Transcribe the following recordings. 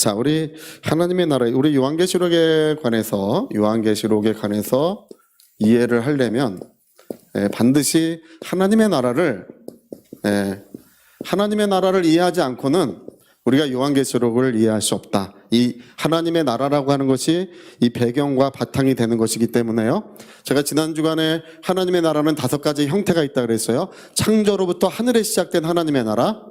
자, 우리 하나님의 나라, 우리 요한계시록에 관해서 이해를 하려면 반드시 하나님의 나라를 이해하지 않고는 우리가 요한계시록을 이해할 수 없다. 이 하나님의 나라라고 하는 것이 이 배경과 바탕이 되는 것이기 때문에요. 제가 지난 주간에 하나님의 나라는 5가지 형태가 있다 그랬어요. 창조로부터 하늘에 시작된 하나님의 나라,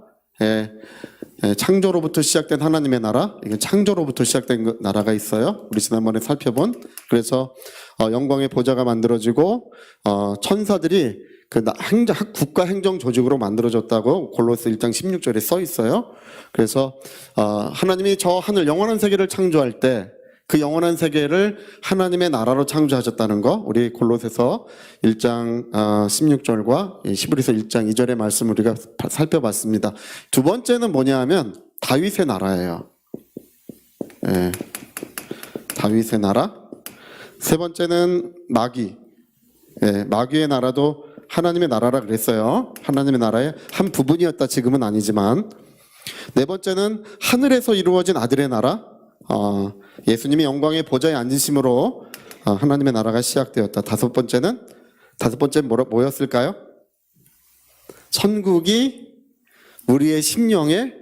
창조로부터 시작된 하나님의 나라, 이게 창조로부터 시작된 나라가 있어요. 우리 지난번에 살펴본. 그래서 영광의 보좌가 만들어지고 천사들이 그 국가 행정 조직으로 만들어졌다고 골로새 1장 16절에 써 있어요. 그래서 하나님이 저 하늘 영원한 세계를 창조할 때 그 영원한 세계를 하나님의 나라로 창조하셨다는 거, 우리 골로새서 1장 16절과 히브리서 1장 2절의 말씀 우리가 살펴봤습니다. 두 번째는 뭐냐 하면 다윗의 나라예요. 다윗의 나라. 세 번째는 마귀. 마귀의 나라도 하나님의 나라라 그랬어요. 하나님의 나라의 한 부분이었다, 지금은 아니지만. 네 번째는 하늘에서 이루어진 아들의 나라. 예수님이 영광의 보좌에 앉으심으로 하나님의 나라가 시작되었다. 다섯 번째는 뭐였을까요? 천국이 우리의 심령에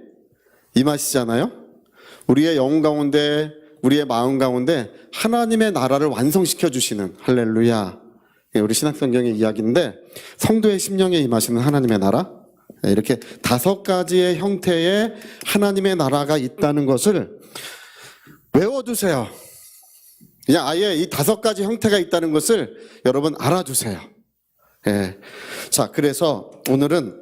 임하시잖아요. 우리의 영혼 가운데, 우리의 마음 가운데 하나님의 나라를 완성시켜 주시는, 할렐루야. 우리 신약성경의 이야기인데, 성도의 심령에 임하시는 하나님의 나라, 이렇게 5가지의 형태의 하나님의 나라가 있다는 것을 외워두세요. 그냥 아예 이 5가지 형태가 있다는 것을 여러분 알아두세요. 자, 그래서 오늘은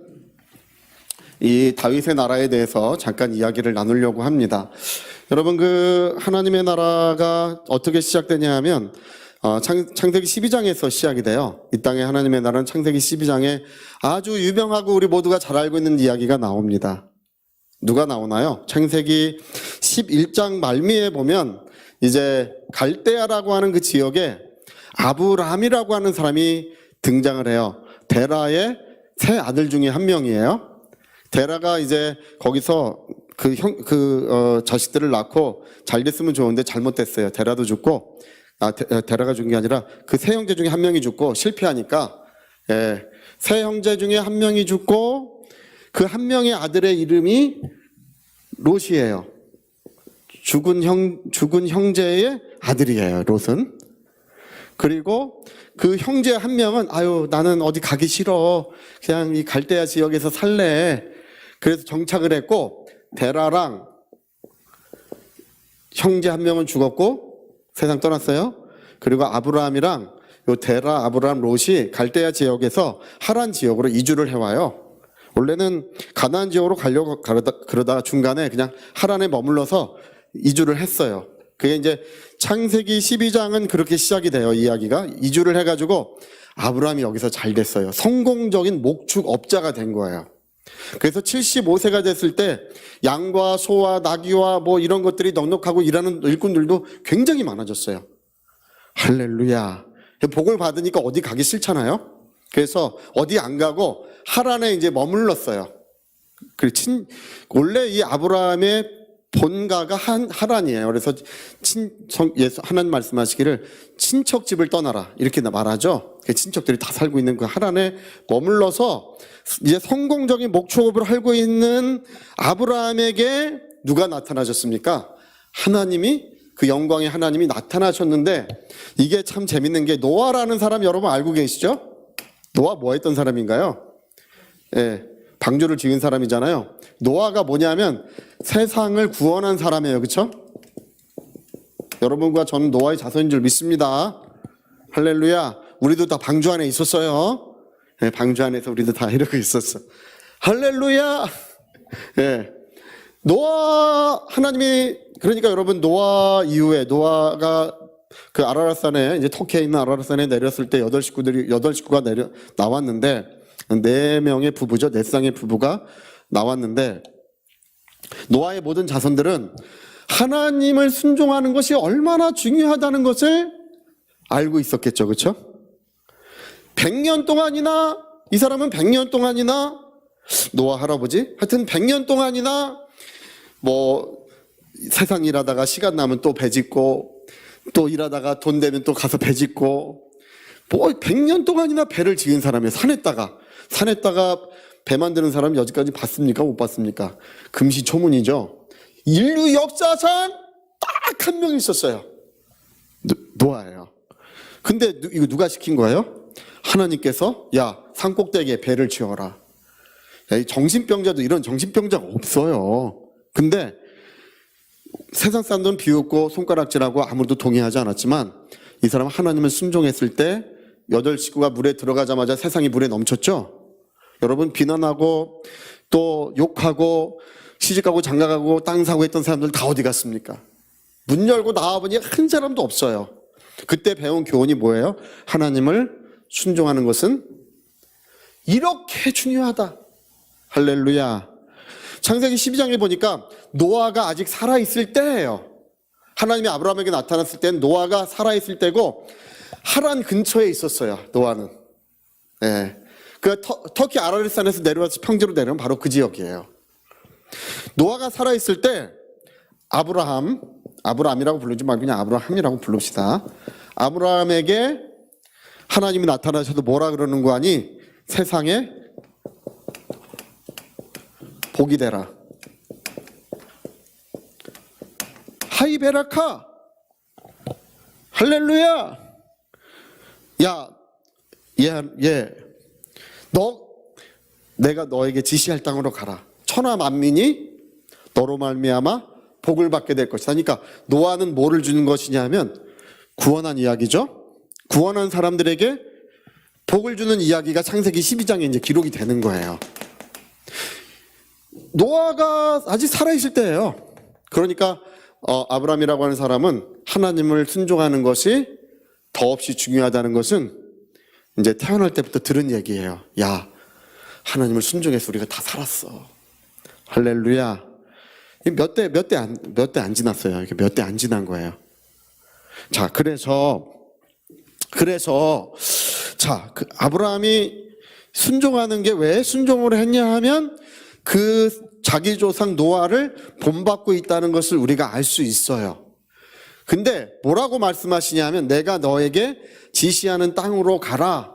이 다윗의 나라에 대해서 잠깐 이야기를 나누려고 합니다. 여러분, 그 하나님의 나라가 어떻게 시작되냐 하면 창세기 12장에서 시작이 돼요. 이 땅에 하나님의 나라는 창세기 12장에 아주 유명하고 우리 모두가 잘 알고 있는 이야기가 나옵니다. 누가 나오나요? 창세기 11장 말미에 보면 이제 갈대아라고 하는 그 지역에 아브라함이라고 하는 사람이 등장을 해요. 데라의 세 아들 중에 한 명이에요. 데라가 이제 거기서 자식들을 낳고 잘 됐으면 좋은데 잘못됐어요. 데라도 죽고, 데라가 죽은 게 아니라 그 세 형제 중에 한 명이 죽고 실패하니까, 세 형제 중에 한 명이 죽고 그 한 명의 아들의 이름이 롯이에요. 죽은 형제의 아들이에요, 롯은. 그리고 그 형제 한 명은 나는 어디 가기 싫어, 그냥 이 갈대아 지역에서 살래. 그래서 정착을 했고, 데라랑 형제 한 명은 죽었고 세상 떠났어요. 그리고 아브라함이랑 요 데라, 아브라함, 롯이 갈대아 지역에서 하란 지역으로 이주를 해와요. 원래는 가나안 지역으로 가려고 그러다가 중간에 그냥 하란에 머물러서 이주를 했어요. 그게 이제 창세기 12장은 그렇게 시작이 돼요. 이야기가 이주를 해가지고 아브라함이 여기서 잘 됐어요. 성공적인 목축업자가 된 거예요. 그래서 75세가 됐을 때 양과 소와 나귀와 뭐 이런 것들이 넉넉하고 일하는 일꾼들도 굉장히 많아졌어요. 할렐루야. 복을 받으니까 어디 가기 싫잖아요. 그래서 어디 안 가고 하란에 이제 머물렀어요. 원래 이 아브라함의 본가가 하란이에요. 그래서 하나님 말씀하시기를 친척집을 떠나라 이렇게 말하죠. 친척들이 다 살고 있는 그 하란에 머물러서 이제 성공적인 목축업을 하고 있는 아브라함에게 누가 나타나셨습니까? 하나님이, 그 영광의 하나님이 나타나셨는데, 이게 참 재밌는 게 노아라는 사람 여러분 알고 계시죠? 노아 뭐 했던 사람인가요? 방주를 지은 사람이잖아요. 노아가 뭐냐면 세상을 구원한 사람이에요. 그렇죠? 여러분과 저는 노아의 자손인 줄 믿습니다. 할렐루야. 우리도 다 방주 안에 있었어요. 방주 안에서 우리도 다 이러고 있었어. 할렐루야. 노아, 하나님이, 그러니까 여러분, 노아 이후에, 노아가 그 아라랏산에, 이제 터키에 있는 아라랏산에 내렸을 때 8식구가 나왔는데, 4명의 부부죠. 4쌍의 부부가 나왔는데, 노아의 모든 자손들은 하나님을 순종하는 것이 얼마나 중요하다는 것을 알고 있었겠죠. 그렇죠? 100년 동안이나, 이 사람은 100년 동안이나, 노아 할아버지? 하여튼 100년 동안이나, 세상 일하다가 시간 나면 또 배 짓고, 또 일하다가 돈 되면 또 가서 배 짓고, 뭐 100년 동안이나 배를 지은 사람이에요. 산에다가 배 만드는 사람 여지까지 봤습니까? 못 봤습니까? 금시초문이죠. 인류 역사상 딱 한 명 있었어요. 노아예요. 근데 이거 누가 시킨 거예요? 하나님께서 야, 산 꼭대기에 배를 지어라. 야, 이 정신병자도 이런 정신병자가 없어요. 근데 세상 사람들은 비웃고 손가락질하고 아무도 동의하지 않았지만 이 사람은 하나님을 순종했을 때 8식구가 물에 들어가자마자 세상이 물에 넘쳤죠. 여러분, 비난하고 또 욕하고 시집가고 장가가고 땅 사고 했던 사람들 다 어디 갔습니까? 문 열고 나와보니 한 사람도 없어요. 그때 배운 교훈이 뭐예요? 하나님을 순종하는 것은 이렇게 중요하다. 할렐루야. 창세기 12장에 보니까 노아가 아직 살아있을 때예요. 하나님이 아브라함에게 나타났을 때는 노아가 살아있을 때고 하란 근처에 있었어요. 노아는. 네. 그 터키 아라리산에서 내려와서 평지로 내려오면 바로 그 지역이에요. 노아가 살아있을 때 아브라함이라고 부르지 말고 그냥 아브라함이라고 부릅시다. 아브라함에게 하나님이 나타나셔서 뭐라 그러는 거 아니? 세상에 복이 되라. 하이베라카. 할렐루야. 야, 내가 너에게 지시할 땅으로 가라. 천하 만민이 너로 말미암아 복을 받게 될 것이다. 그러니까 노아는 뭐를 주는 것이냐면 구원한 이야기죠. 구원한 사람들에게 복을 주는 이야기가 창세기 12장에 이제 기록이 되는 거예요. 노아가 아직 살아있을 때예요. 그러니까 아브라함이라고 하는 사람은 하나님을 순종하는 것이 더없이 중요하다는 것은 이제 태어날 때부터 들은 얘기예요. 야, 하나님을 순종해서 우리가 다 살았어. 할렐루야. 몇 대 안 지났어요. 몇 대 안 지난 거예요. 자, 그래서 그 아브라함이 순종하는 게 왜 순종을 했냐 하면 그 자기 조상 노아를 본받고 있다는 것을 우리가 알 수 있어요. 근데 뭐라고 말씀하시냐면 내가 너에게 지시하는 땅으로 가라.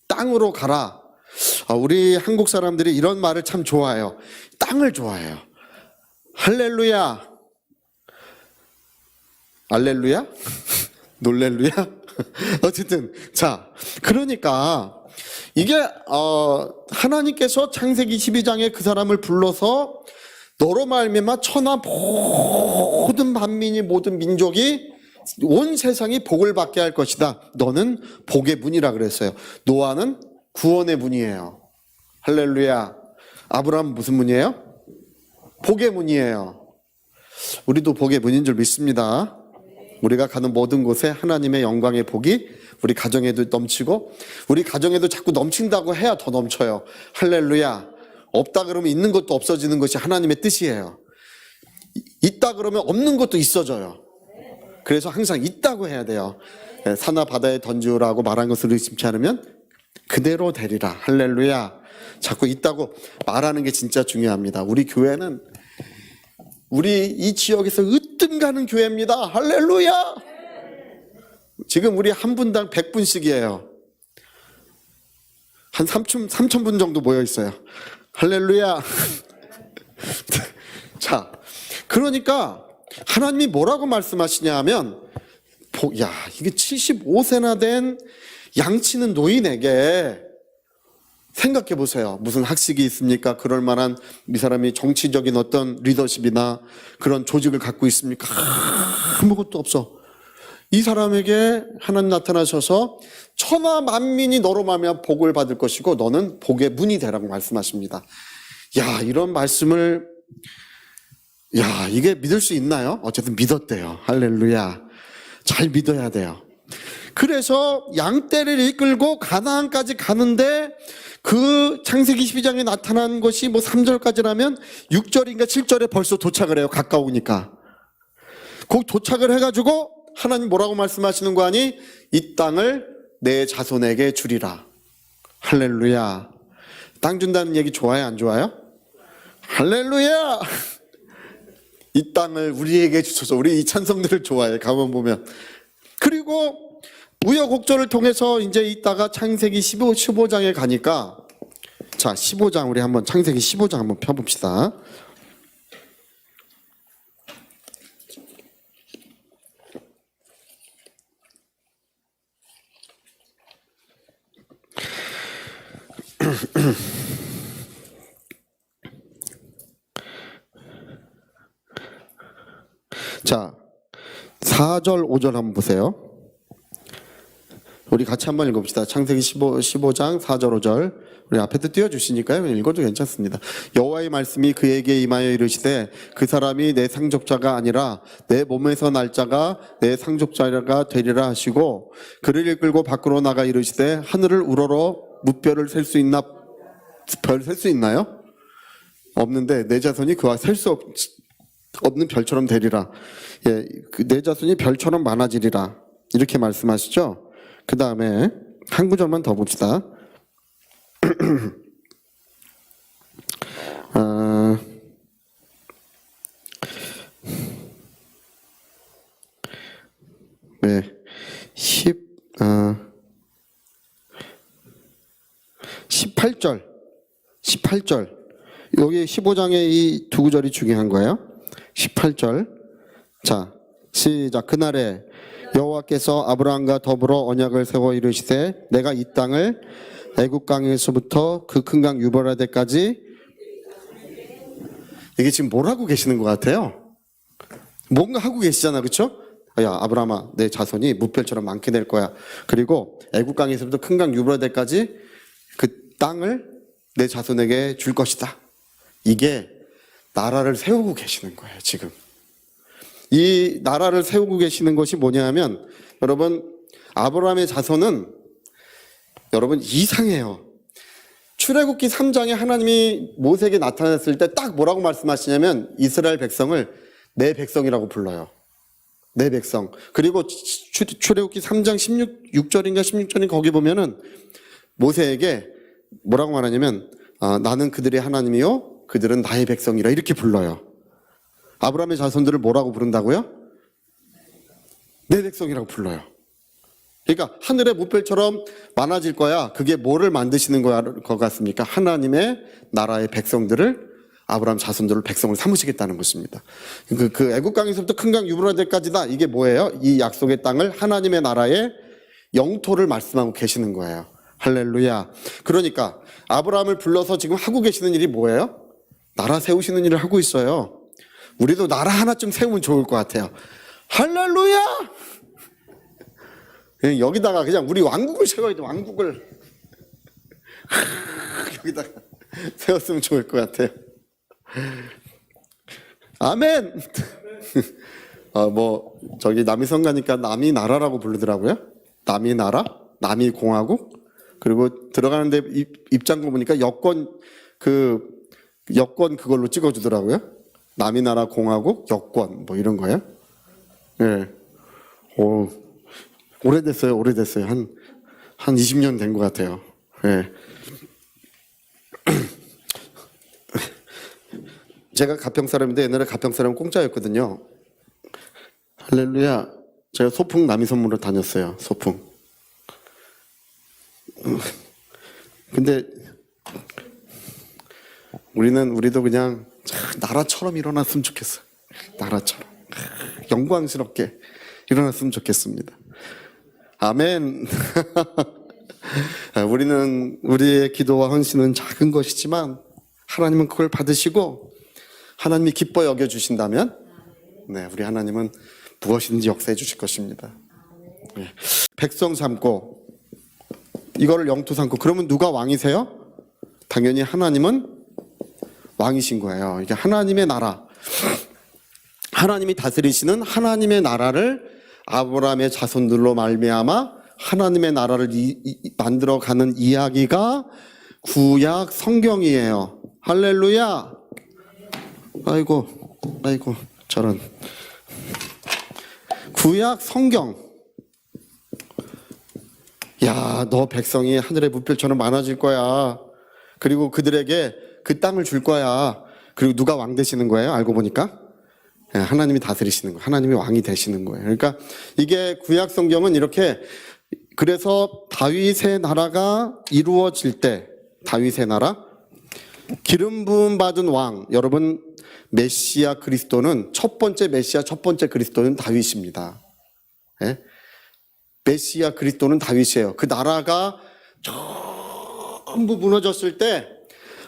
땅으로 가라. 우리 한국 사람들이 이런 말을 참 좋아해요. 땅을 좋아해요. 할렐루야. 알렐루야? 놀렐루야? 어쨌든 자, 그러니까 이게 하나님께서 창세기 12장에 그 사람을 불러서 너로 말미암아 천하 모든 만민이 모든 민족이 온 세상이 복을 받게 할 것이다. 너는 복의 문이라 그랬어요. 노아는 구원의 문이에요. 할렐루야. 아브라함은 무슨 문이에요? 복의 문이에요. 우리도 복의 문인 줄 믿습니다. 우리가 가는 모든 곳에 하나님의 영광의 복이 우리 가정에도 넘치고 우리 가정에도 자꾸 넘친다고 해야 더 넘쳐요. 할렐루야. 없다 그러면 있는 것도 없어지는 것이 하나님의 뜻이에요. 있다 그러면 없는 것도 있어져요. 그래서 항상 있다고 해야 돼요. 산하 바다에 던지우라고 말한 것을 의심치 않으면 그대로 되리라. 할렐루야. 자꾸 있다고 말하는 게 진짜 중요합니다. 우리 교회는 우리 이 지역에서 으뜸 가는 교회입니다. 할렐루야. 지금 우리 한 분당 100분씩이에요. 한 3,000분 정도 모여 있어요. 할렐루야. 자, 그러니까 하나님이 뭐라고 말씀하시냐 하면 야, 이게 75세나 된 양치는 노인에게 생각해 보세요. 무슨 학식이 있습니까? 그럴 만한 이 사람이 정치적인 어떤 리더십이나 그런 조직을 갖고 있습니까? 아무것도 없어. 이 사람에게 하나님 나타나셔서 천하 만민이 너로 말미암아 복을 받을 것이고 너는 복의 문이 되라고 말씀하십니다. 야, 이런 말씀을 이게 믿을 수 있나요? 어쨌든 믿었대요. 할렐루야. 잘 믿어야 돼요. 그래서 양떼를 이끌고 가나안까지 가는데 그 창세기 12장에 나타난 것이 뭐 3절까지라면 6절인가 7절에 벌써 도착을 해요. 가까우니까. 거기 도착을 해가지고 하나님 뭐라고 말씀하시는 거 아니? 이 땅을 내 자손에게 주리라. 할렐루야. 땅 준다는 얘기 좋아요? 안 좋아요? 할렐루야. 이 땅을 우리에게 주소서. 우리 이 찬송들을 좋아해. 가만 보면. 그리고 우여곡절을 통해서 이제 있다가 창세기 15장에 가니까, 자, 15장 우리 한번 창세기 15장 한번 펴봅시다. 자, 4절 5절 한번 보세요. 우리 같이 한번 읽어봅시다. 창세기 15장 4절 5절. 우리 앞에도 띄워주시니까요. 읽어도 괜찮습니다. 여호와의 말씀이 그에게 임하여 이르시되 그 사람이 내 상속자가 아니라 내 몸에서 날 자가 내 상속자가 되리라 하시고, 그를 이끌고 밖으로 나가 이르시되 하늘을 우러러 무별을 셀 수 있나? 별 셀 수 있나요? 없는데 내 자손이 그와 셀 수 없는 별처럼 되리라. 예, 내 자손이 별처럼 많아지리라. 이렇게 말씀하시죠. 그 다음에 한 구절만 더 봅시다. 네, 18절. 여기 15장의 이 두 구절이 중요한 거예요. 18절. 자, 시작. 그날에 여호와께서 아브라함과 더불어 언약을 세워 이르시되 내가 이 땅을 애굽 강에서부터 그 큰 강 유브라데까지. 이게 지금 뭘 하고 계시는 것 같아요? 뭔가 하고 계시잖아, 그렇죠? 야, 아브라함아, 내 자손이 무별처럼 많게 될 거야. 그리고 애굽 강에서부터 큰 강 유브라데까지 그 땅을 내 자손에게 줄 것이다. 이게 나라를 세우고 계시는 거예요, 지금. 이 나라를 세우고 계시는 것이 뭐냐면, 여러분, 아브라함의 자손은 여러분 이상해요. 출애굽기 3장에 하나님이 모세에게 나타났을 때 딱 뭐라고 말씀하시냐면 이스라엘 백성을 내 백성이라고 불러요. 내 백성. 그리고 출애굽기 3장 6절인가 16절인 거기 보면은 모세에게 뭐라고 말하냐면 나는 그들의 하나님이요 그들은 나의 백성이라 이렇게 불러요. 아브라함의 자손들을 뭐라고 부른다고요? 내 백성이라고 불러요. 그러니까 하늘의 무별처럼 많아질 거야. 그게 뭐를 만드시는 것 같습니까? 하나님의 나라의 백성들을, 아브라함 자손들을 백성을 삼으시겠다는 것입니다. 그 애굽 강에서부터 큰 강 유브라데까지다. 이게 뭐예요? 이 약속의 땅을 하나님의 나라의 영토를 말씀하고 계시는 거예요. 할렐루야. 그러니까 아브라함을 불러서 지금 하고 계시는 일이 뭐예요? 나라 세우시는 일을 하고 있어요. 우리도 나라 하나쯤 세우면 좋을 것 같아요. 할렐루야! 여기다가 그냥 우리 왕국을 세워야 돼, 왕국을. 여기다가 세웠으면 좋을 것 같아요. 아멘! 저기 남이성 가니까 남이 나라라고 부르더라고요. 남이 나라? 남이 공화국? 그리고 들어가는데 입장고 보니까 여권 그걸로 찍어주더라고요. 남이 나라 공화국 여권 뭐 이런 거예요. 예. 오래됐어요. 한 20년 된 것 같아요. 예. 제가 가평 사람인데 옛날에 가평 사람은 공짜였거든요. 할렐루야. 제가 소풍 남이선물로 다녔어요. 소풍. 근데 우리도 그냥 나라처럼 일어났으면 좋겠어요. 나라처럼 영광스럽게 일어났으면 좋겠습니다. 아멘. 우리는 우리의 기도와 헌신은 작은 것이지만 하나님은 그걸 받으시고 하나님이 기뻐 여겨주신다면 네, 우리 하나님은 무엇이든지 역사해 주실 것입니다. 네. 백성 삼고 이거를 영토 삼고 그러면 누가 왕이세요? 당연히 하나님은 왕이신 거예요. 이게 하나님의 나라, 하나님이 다스리시는 하나님의 나라를 아브라함의 자손들로 말미암아 하나님의 나라를 만들어가는 이야기가 구약 성경이에요. 할렐루야. 아이고 저런. 구약 성경. 야, 너 백성이 하늘의 무별처럼 많아질 거야. 그리고 그들에게 그 땅을 줄 거야. 그리고 누가 왕 되시는 거예요? 알고 보니까 하나님이 다스리시는 거예요. 하나님이 왕이 되시는 거예요. 그러니까 이게 구약 성경은 이렇게, 그래서 다윗의 나라가 이루어질 때, 다윗의 나라, 기름 부음 받은 왕, 여러분 메시아 그리스도는 첫 번째 메시아, 첫 번째 그리스도는 다윗입니다. 예? 메시아 그리스도는 다윗이에요. 그 나라가 전부 무너졌을 때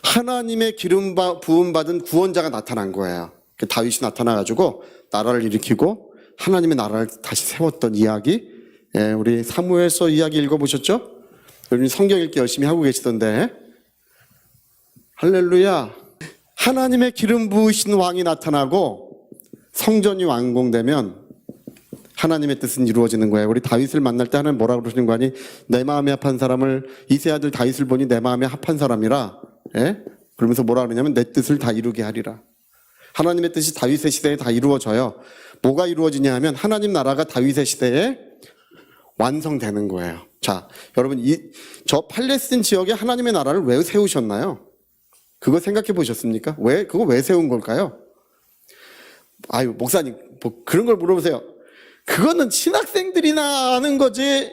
하나님의 기름 부음 받은 구원자가 나타난 거예요. 다윗이 나타나가지고 나라를 일으키고 하나님의 나라를 다시 세웠던 이야기. 예, 우리 사무엘서 이야기 읽어보셨죠? 여러분 성경 읽기 열심히 하고 계시던데. 할렐루야. 하나님의 기름 부으신 왕이 나타나고 성전이 완공되면 하나님의 뜻은 이루어지는 거예요. 우리 다윗을 만날 때 하나님 뭐라고 그러시는 거 아니? 내 마음에 합한 사람을, 이세 아들 다윗을 보니 내 마음에 합한 사람이라. 예? 그러면서 뭐라 그러냐면 내 뜻을 다 이루게 하리라. 하나님의 뜻이 다윗의 시대에 다 이루어져요. 뭐가 이루어지냐 하면 하나님 나라가 다윗의 시대에 완성되는 거예요. 자, 여러분 저 팔레스틴 지역에 하나님의 나라를 왜 세우셨나요? 그거 생각해 보셨습니까? 그거 왜 세운 걸까요? 아유, 목사님, 뭐 그런 걸 물어보세요. 그거는 신학생들이나 아는 거지.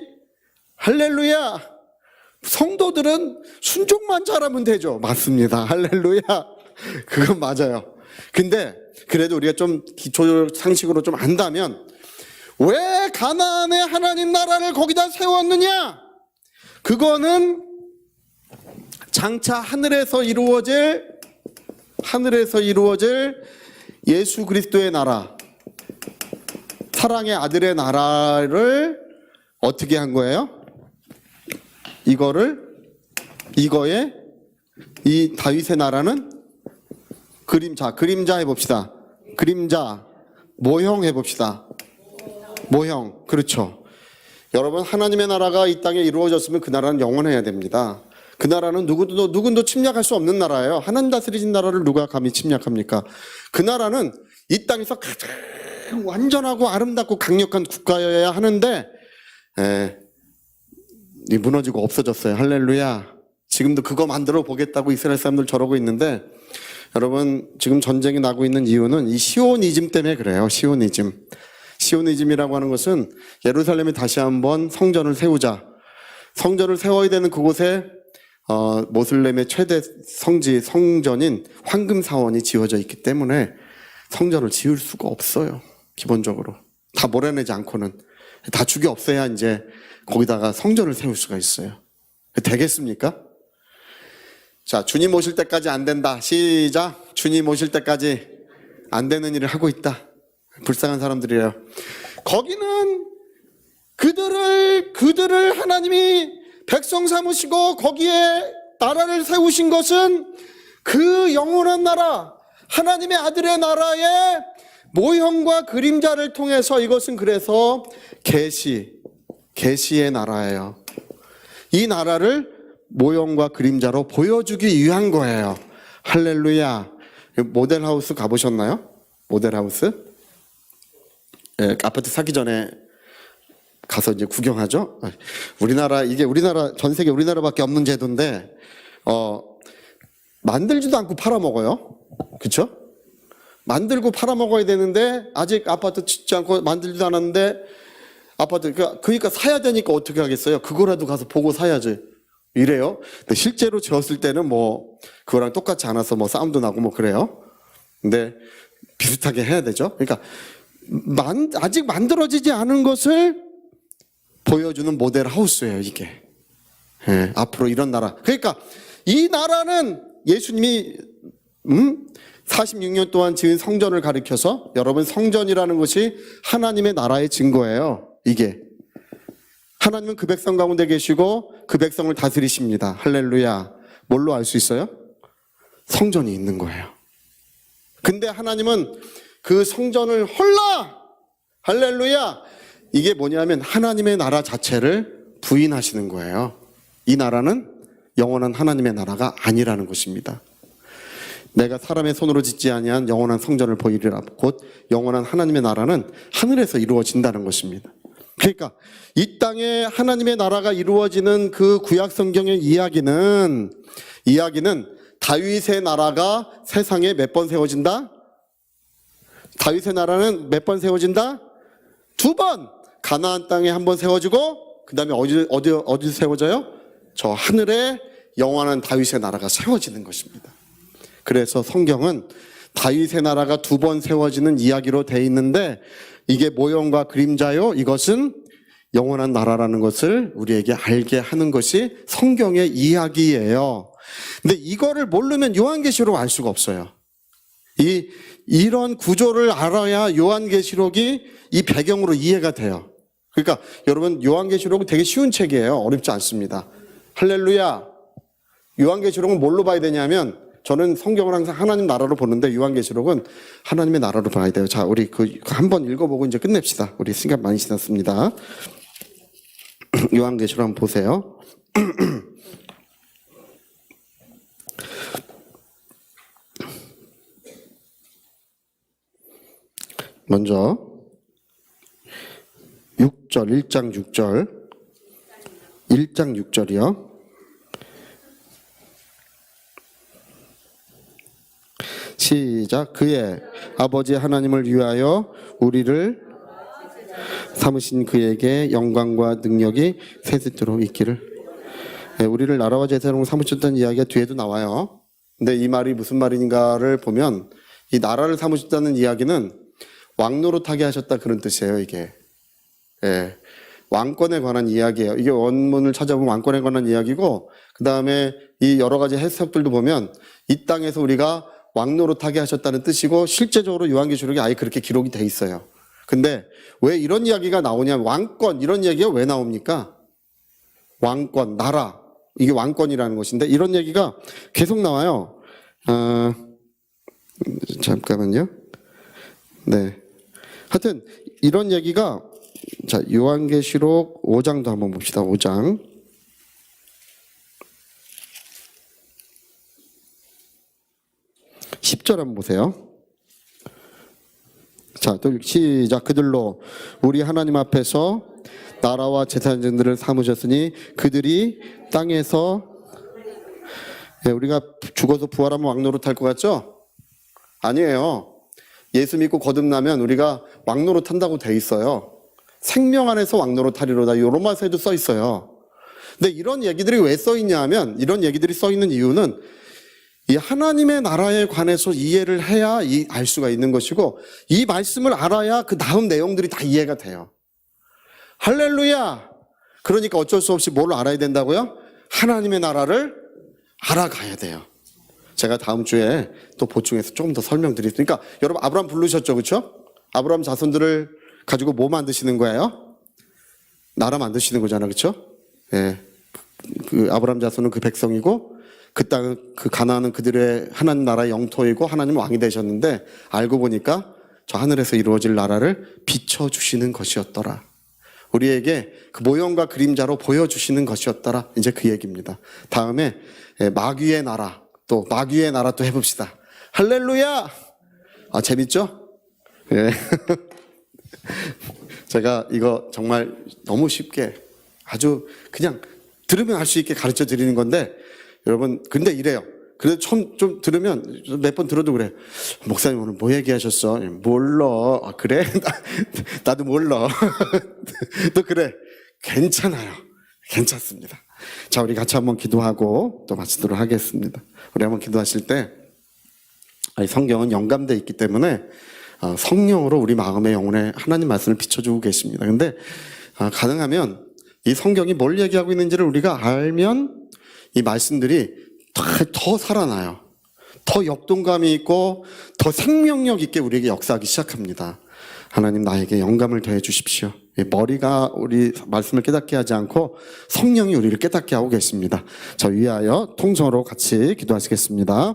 할렐루야. 성도들은 순종만 잘하면 되죠. 맞습니다. 할렐루야. 그건 맞아요. 근데 그래도 우리가 좀 기초 상식으로 좀 안다면, 왜 가나안의 하나님 나라를 거기다 세웠느냐? 그거는 장차 하늘에서 이루어질 예수 그리스도의 나라, 사랑의 아들의 나라를 어떻게 한 거예요? 이 다윗의 나라는 그림자 해봅시다. 그림자, 모형 해봅시다. 모형, 그렇죠. 여러분, 하나님의 나라가 이 땅에 이루어졌으면 그 나라는 영원해야 됩니다. 그 나라는 누구도 침략할 수 없는 나라예요. 하나님 다스리신 나라를 누가 감히 침략합니까? 그 나라는 이 땅에서 가장 완전하고 아름답고 강력한 국가여야 하는데, 무너지고 없어졌어요. 할렐루야. 지금도 그거 만들어 보겠다고 이스라엘 사람들 저러고 있는데, 여러분, 지금 전쟁이 나고 있는 이유는 이 시오니즘 때문에 그래요. 시오니즘이라고 하는 것은 예루살렘에 다시 한번 성전을 세우자. 성전을 세워야 되는 그곳에 모슬렘의 최대 성전인 황금사원이 지어져 있기 때문에 성전을 지을 수가 없어요. 기본적으로. 다 몰아내지 않고는. 다 죽여 없애야 이제 거기다가 성전을 세울 수가 있어요. 되겠습니까? 자, 주님 오실 때까지 안 된다. 시작. 주님 오실 때까지 안 되는 일을 하고 있다. 불쌍한 사람들이에요. 거기는 그들을 하나님이 백성 삼으시고 거기에 나라를 세우신 것은 그 영원한 나라, 하나님의 아들의 나라의 모형과 그림자를 통해서, 이것은 그래서 계시의 나라예요. 이 나라를 모형과 그림자로 보여주기 위한 거예요. 할렐루야. 모델하우스 가보셨나요? 모델하우스? 예, 아파트 사기 전에 가서 이제 구경하죠. 이게 우리나라, 전 세계 우리나라밖에 없는 제도인데, 만들지도 않고 팔아먹어요. 그쵸? 만들고 팔아먹어야 되는데, 아직 아파트 짓지 않고 만들지도 않았는데, 그러니까 사야 되니까 어떻게 하겠어요? 그거라도 가서 보고 사야지. 이래요. 근데 실제로 지었을 때는 그거랑 똑같지 않아서 싸움도 나고 그래요. 근데 비슷하게 해야 되죠. 그러니까, 아직 만들어지지 않은 것을 보여주는 모델 하우스예요, 이게. 예, 앞으로 이런 나라. 그러니까 이 나라는 예수님이 46년 동안 지은 성전을 가리켜서, 여러분, 성전이라는 것이 하나님의 나라의 증거예요. 이게. 하나님은 그 백성 가운데 계시고 그 백성을 다스리십니다. 할렐루야. 뭘로 알 수 있어요? 성전이 있는 거예요. 근데 하나님은 그 성전을 할렐루야. 이게 뭐냐면 하나님의 나라 자체를 부인하시는 거예요. 이 나라는 영원한 하나님의 나라가 아니라는 것입니다. 내가 사람의 손으로 짓지 아니한 영원한 성전을 보이리라. 곧 영원한 하나님의 나라는 하늘에서 이루어진다는 것입니다. 그러니까 이 땅에 하나님의 나라가 이루어지는 그 구약 성경의 이야기는 다윗의 나라가 세상에 몇 번 세워진다? 다윗의 나라는 몇 번 세워진다? 2번. 가나안 땅에 한 번 세워지고 그 다음에 어디 세워져요? 저 하늘에 영원한 다윗의 나라가 세워지는 것입니다. 그래서 성경은 다윗의 나라가 2번 세워지는 이야기로 돼 있는데 이게 모형과 그림자요. 이것은 영원한 나라라는 것을 우리에게 알게 하는 것이 성경의 이야기예요. 근데 이거를 모르면 요한계시록 알 수가 없어요. 이런 구조를 알아야 요한계시록이 이 배경으로 이해가 돼요. 그러니까 여러분 요한계시록은 되게 쉬운 책이에요. 어렵지 않습니다. 할렐루야. 요한계시록은 뭘로 봐야 되냐면 저는 성경을 항상 하나님 나라로 보는데 요한계시록은 하나님의 나라로 봐야 돼요. 자, 우리 한번 읽어보고 이제 끝냅시다. 우리 시간 많이 지났습니다. 요한계시록 한번 보세요. 먼저 6절, 1장 6절 1장 6절이요. 시작. 그의 아버지 하나님을 위하여 우리를 삼으신 그에게 영광과 능력이 세세토록 있기를. 우리를 나라와 제사장으로 삼으셨다는 이야기가 뒤에도 나와요. 근데 이 말이 무슨 말인가를 보면 이 나라를 삼으셨다는 이야기는 왕노릇하게 하셨다 그런 뜻이에요. 이게 왕권에 관한 이야기예요. 이게 원문을 찾아보면 왕권에 관한 이야기고 그 다음에 이 여러 가지 해석들도 보면 이 땅에서 우리가 왕노릇하게 하셨다는 뜻이고 실제적으로 요한계시록에 아예 그렇게 기록이 돼 있어요. 근데 왜 이런 이야기가 나오냐면 왕권 이런 이야기가 왜 나옵니까? 왕권, 나라 이게 왕권이라는 것인데 이런 얘기가 계속 나와요. 잠깐만요. 네. 하여튼 이런 얘기가 자 요한계시록 5장도 한번 봅시다. 5장 10절 한번 보세요. 자, 시작. 그들로 우리 하나님 앞에서 나라와 제사장들을 삼으셨으니 그들이 땅에서 우리가 죽어서 부활하면 왕노릇할 것 같죠? 아니에요. 예수 믿고 거듭나면 우리가 왕노릇한다고 돼 있어요. 생명 안에서 왕노릇하리로다. 이 로마서에도 써 있어요. 근데 이런 얘기들이 왜 써 있냐 하면 이런 얘기들이 써 있는 이유는 이 하나님의 나라에 관해서 이해를 해야 알 수가 있는 것이고 이 말씀을 알아야 그 다음 내용들이 다 이해가 돼요. 할렐루야. 그러니까 어쩔 수 없이 뭘 알아야 된다고요? 하나님의 나라를 알아가야 돼요. 제가 다음 주에 또 보충해서 조금 더 설명드리겠습니다. 그러니까 여러분 아브라함 부르셨죠, 그렇죠? 아브라함 자손들을 가지고 뭐 만드시는 거예요? 나라 만드시는 거잖아, 그렇죠? 예. 그 아브라함 자손은 그 백성이고 그 땅, 그 가나안은 그들의 하나님 나라의 영토이고 하나님은 왕이 되셨는데 알고 보니까 저 하늘에서 이루어질 나라를 비춰주시는 것이었더라. 우리에게 그 모형과 그림자로 보여주시는 것이었더라. 이제 그 얘기입니다. 다음에 마귀의 나라 또 마귀의 나라 또 해봅시다. 할렐루야. 재밌죠? 예. 제가 이거 정말 너무 쉽게 아주 그냥 들으면 할 수 있게 가르쳐 드리는 건데 여러분 근데 이래요. 그래도 처음 좀 들으면 몇 번 들어도 그래. 목사님 오늘 뭐 얘기하셨어? 몰라. 그래? 나도 몰라. 또 그래. 괜찮아요. 괜찮습니다. 자, 우리 같이 한번 기도하고 또 마치도록 하겠습니다. 우리 한번 기도하실 때 성경은 영감되어 있기 때문에 성령으로 우리 마음의 영혼에 하나님 말씀을 비춰주고 계십니다. 근데 가능하면 이 성경이 뭘 얘기하고 있는지를 우리가 알면 이 말씀들이 더 살아나요. 더 역동감이 있고 더 생명력 있게 우리에게 역사하기 시작합니다. 하나님 나에게 영감을 더해 주십시오. 머리가 우리 말씀을 깨닫게 하지 않고 성령이 우리를 깨닫게 하고 계십니다. 자, 위하여 통성으로 같이 기도하시겠습니다.